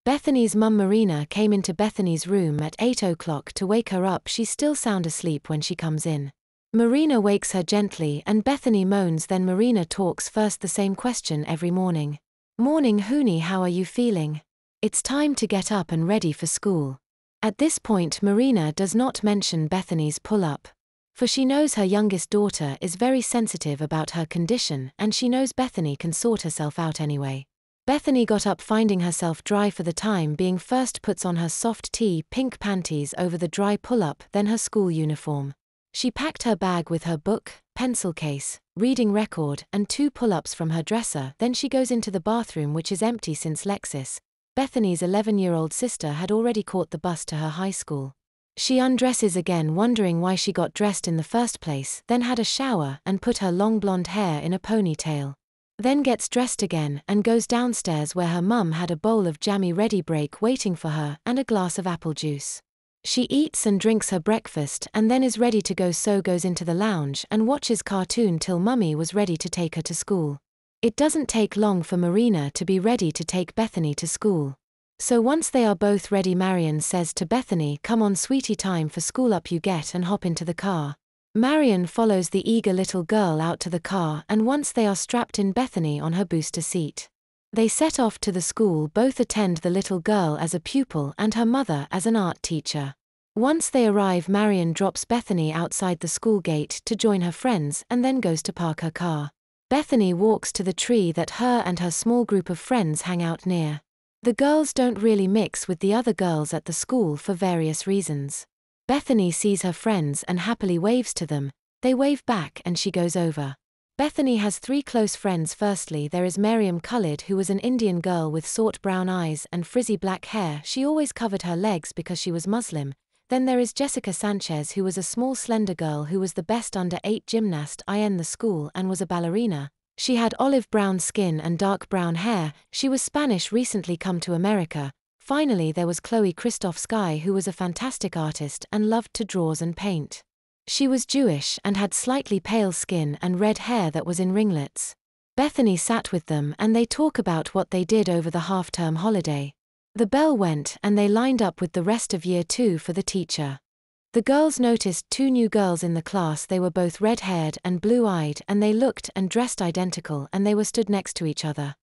Bethany's mum Marina came into Bethany's room at 8 o'clock to wake her up. She's still sound asleep when she comes in. Marina wakes her gently and Bethany moans, then Marina talks first the same question every morning. "Morning Hoonie, how are you feeling? It's time to get up and ready for school." At this point Marina does not mention Bethany's pull-up. For she knows her youngest daughter is very sensitive about her condition and she knows Bethany can sort herself out anyway. Bethany got up finding herself dry for the time being. First puts on her soft pink panties over the dry pull-up, then her school uniform. She packed her bag with her book, pencil case, reading record, and 2 pull-ups from her dresser. Then she goes into the bathroom, which is empty since Lexis, Bethany's 11-year-old sister, had already caught the bus to her high school. She undresses again, wondering why she got dressed in the first place, then had a shower and put her long blonde hair in a ponytail. Then gets dressed again and goes downstairs where her mum had a bowl of jammy ready break waiting for her and a glass of apple juice. She eats and drinks her breakfast and then is ready to go, so goes into the lounge and watches cartoon till mummy was ready to take her to school. It doesn't take long for Marina to be ready to take Bethany to school. So once they are both ready, Marion says to Bethany, "Come on sweetie, time for school, up you get and hop into the car." Marion follows the eager little girl out to the car and once they are strapped in, Bethany on her booster seat. They set off to the school. Both attend, the little girl as a pupil and her mother as an art teacher. Once they arrive, Marion drops Bethany outside the school gate to join her friends and then goes to park her car. Bethany walks to the tree that her and her small group of friends hang out near. The girls don't really mix with the other girls at the school for various reasons. Bethany sees her friends and happily waves to them. They wave back and she goes over. Bethany has 3 close friends. Firstly, there is Miriam Khalid, who was an Indian girl with short brown eyes and frizzy black hair. She always covered her legs because she was Muslim. Then there is Jessica Sanchez, who was a small slender girl who was the best under-8 gymnast in the school and was a ballerina. She had olive brown skin and dark brown hair. She was Spanish, recently come to America. Finally, there was Chloe Christoph-Sky, who was a fantastic artist and loved to draw and paint. She was Jewish and had slightly pale skin and red hair that was in ringlets. Bethany sat with them and they talk about what they did over the half-term holiday. The bell went and they lined up with the rest of year 2 for the teacher. The girls noticed 2 new girls in the class. They were both red-haired and blue-eyed and they looked and dressed identical and they were stood next to each other.